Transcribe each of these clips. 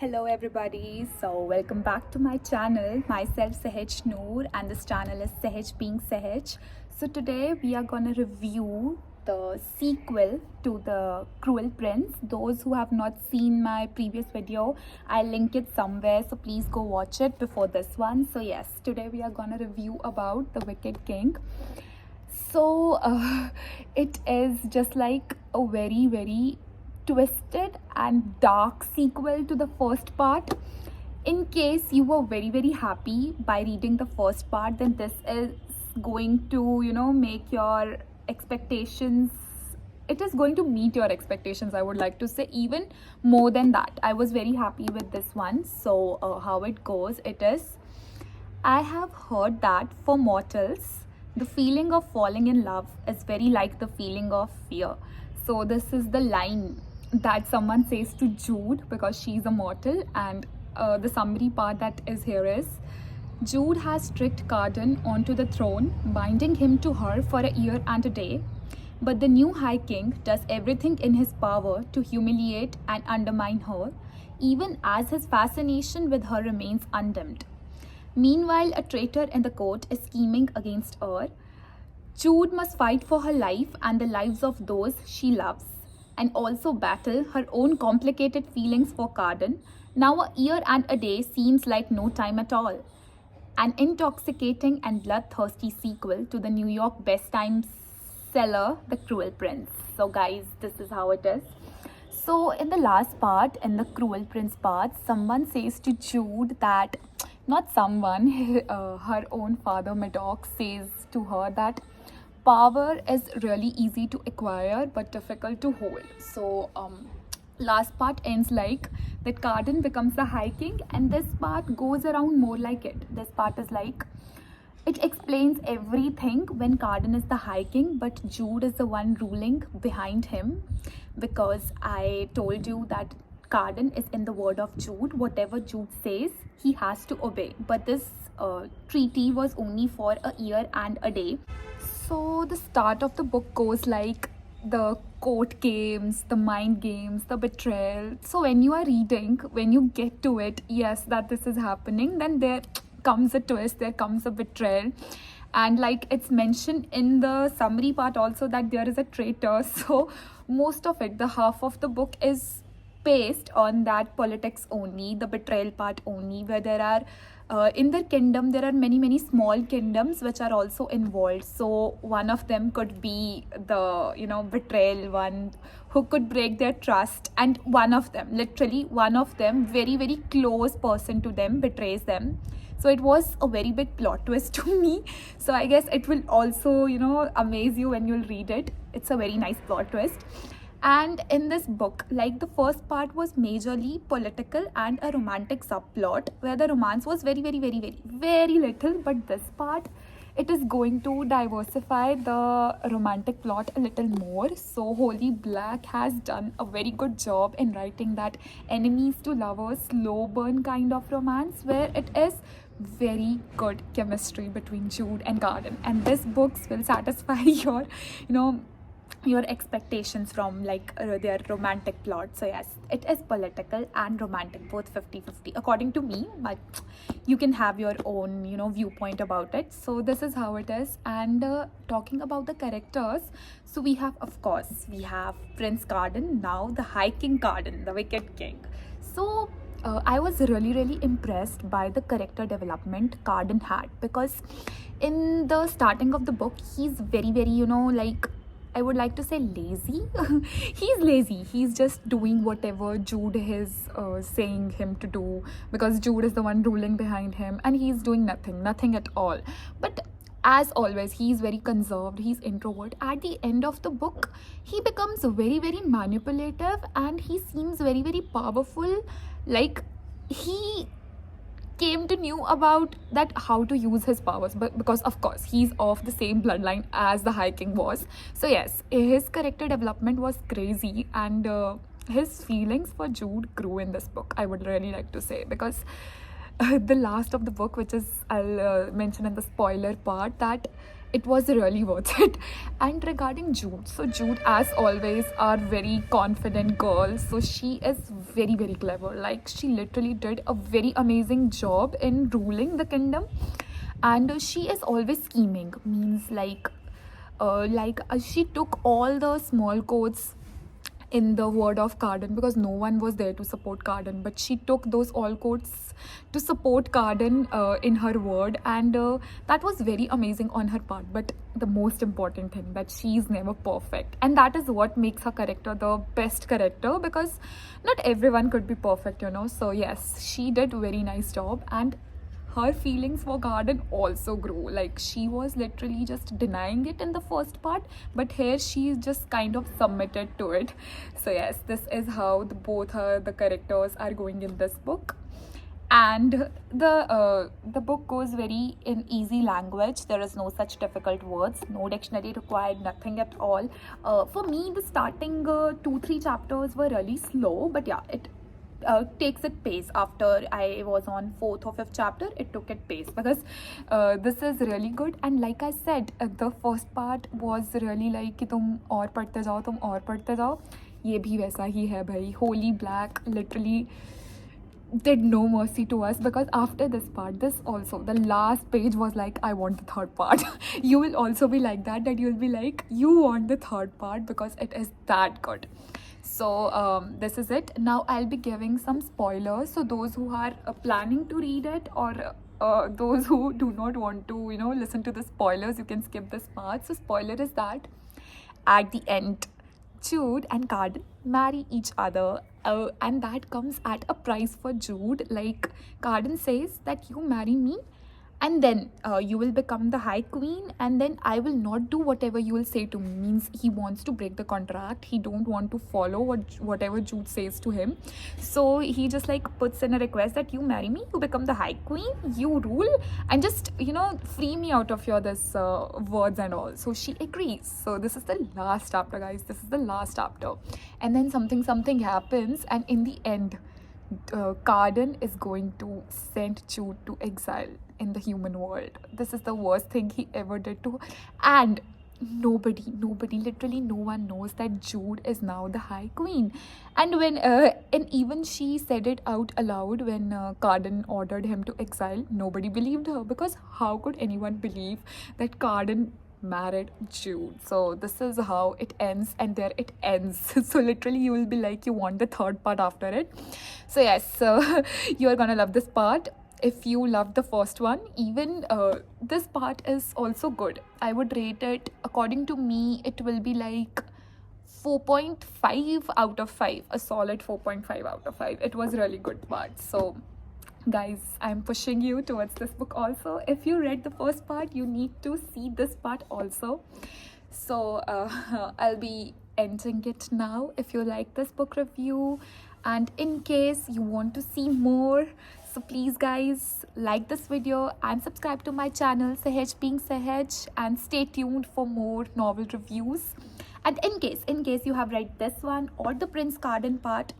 Hello everybody, so welcome back to my channel. Myself Sahaj Noor and this channel is Sahaj Being Sahaj. So today we are gonna review the sequel to The Cruel Prince. Those who have not seen my previous video, I'll link it somewhere, so please go watch it before this one. So yes, today we are gonna review about The Wicked King. So it is just like a very twisted and dark sequel to the first part. In case you were very happy by reading the first part, then this is going to make your expectations, it is going to meet your expectations, I would like to say, even more than that. I was very happy with this one. So how it goes, it is, I have heard that for mortals the feeling of falling in love is very like the feeling of fear. So this is the line that someone says to Jude because she's a mortal, and the summary part that is here is, Jude has tricked Cardan onto the throne, binding him to her for a year and a day. But the new High King does everything in his power to humiliate and undermine her, even as his fascination with her remains undimmed. Meanwhile, a traitor in the court is scheming against her. Jude must fight for her life and the lives of those she loves, and also battle her own complicated feelings for Cardan. Now a year and a day seems like no time at all. An intoxicating and bloodthirsty sequel to the New York best time seller, The Cruel Prince. So guys, this is how it is. So in the last part, in the Cruel Prince part, someone says to Jude that, not someone, her own father Maddox says to her that power is really easy to acquire but difficult to hold. So last part ends like that Cardan becomes the High King, and this part goes around more like it. This part is like, it explains everything when Cardan is the High King, but Jude is the one ruling behind him, because I told you that Cardan is in the word of Jude. Whatever Jude says, he has to obey. But this treaty was only for a year and a day. So the start of the book goes like the court games, the mind games, the betrayal. So when you are reading, when you get to it, yes, that this is happening, then there comes a twist, there comes a betrayal. And like it's mentioned in the summary part also that there is a traitor. So most of it, the half of the book is based on that politics only, the betrayal part only, where there are in the kingdom there are many small kingdoms which are also involved. So one of them could be the betrayal one, who could break their trust, and one of them, literally one of them, very close person to them, betrays them. So it was a very big plot twist to me. So I guess it will also amaze you when you'll read it. It's a very nice plot twist. And in this book, like, the first part was majorly political and a romantic subplot where the romance was very little. But this part, it is going to diversify the romantic plot a little more. So Holy Black has done a very good job in writing that enemies to lovers slow burn kind of romance, where it is very good chemistry between Jude and Cardan. And this books will satisfy your expectations from like their romantic plot. So yes, it is political and romantic, both 50-50 according to me, but you can have your own viewpoint about it. So this is how it is. And talking about the characters, so we have, of course, we have Prince Cardan, now the High King Cardan, the Wicked King. So I was really impressed by the character development Cardan had, because in the starting of the book, he's very like, I would like to say lazy. He's lazy. He's just doing whatever Jude is saying him to do, because Jude is the one ruling behind him, and he's doing nothing at all. But as always, he's very conserved, he's introvert. At the end of the book, he becomes very manipulative, and he seems very powerful. Like, he came to know about that how to use his powers, but because of course he's of the same bloodline as the High King was. So yes, his character development was crazy, and his feelings for Jude grew in this book, I would really like to say, because the last of the book, which is I'll mention in the spoiler part, that it was really worth it. And regarding Jude, so Jude, as always, are very confident girl. So she is very, very clever. Like, she literally did a very amazing job in ruling the kingdom. And she is always scheming, means she took all the small codes in the word of Cardan, because no one was there to support Cardan, but she took those all quotes to support Cardan in her word, and that was very amazing on her part. But the most important thing, that she is never perfect, and that is what makes her character the best character, because not everyone could be perfect, you know. So yes, she did very nice job, and her feelings for Garden also grew. Like, she was literally just denying it in the first part, but here she just kind of submitted to it. So yes, this is how both the characters are going in this book. And the book goes very in easy language. There is no such difficult words, no dictionary required, nothing at all. For me, the starting 2-3 chapters were really slow, but yeah, it takes it pace. After I was on 4th or 5th chapter, it took it pace, because this is really good. And like I said, the first part was really like कि तुम और पढ़ते जाओ, तुम और पढ़ते जाओ. ये भी वैसा ही है भाई. Holy Black literally did no mercy to us, because after this part, this also, the last page was like, I want the third part. You will also be like that you'll be like, you want the third part, because it is that good. So this is it. Now I'll be giving some spoilers, so those who are planning to read it, or those who do not want to, you know, listen to the spoilers, you can skip this part. So spoiler is that at the end, Jude and Cardan marry each other, and that comes at a price for Jude. Like, Cardan says that you marry me, and then you will become the High Queen, and then I will not do whatever you will say to me. Means he wants to break the contract. He don't want to follow whatever Jude says to him. So he just like puts in a request that you marry me, you become the High Queen, you rule, and just, you know, free me out of your this words and all. So she agrees. So this is the last chapter, guys. This is the last chapter, and then something happens, and in the end, Cardan is going to send Jude to exile in the human world. This is the worst thing he ever did to her. And nobody, literally no one knows that Jude is now the High Queen. And when and even she said it out aloud when Cardan ordered him to exile, nobody believed her, because how could anyone believe that Cardan married Jude? So this is how it ends, and there it ends. So literally you will be like, you want the third part after it. So yes, so you are gonna love this part if you loved the first one. Even this part is also good. I would rate it, according to me, it will be like 4.5 out of 5, a solid 4.5 out of 5. It was really good part. So guys, I'm pushing you towards this book also. If you read the first part, you need to see this part also. So I'll be ending it now. If you like this book review, and in case you want to see more, so please guys, like this video and subscribe to my channel Sahej Being Sahej, and stay tuned for more novel reviews. And in case you have read this one or the Prince Cardan part,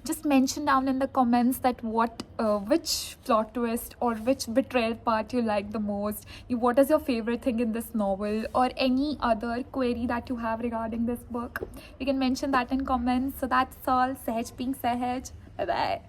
just mention down in the comments that which plot twist or which betrayal part you like the most. What is your favorite thing in this novel, or any other query that you have regarding this book, you can mention that in comments. So that's all. Sahej Being Sahej. Bye bye.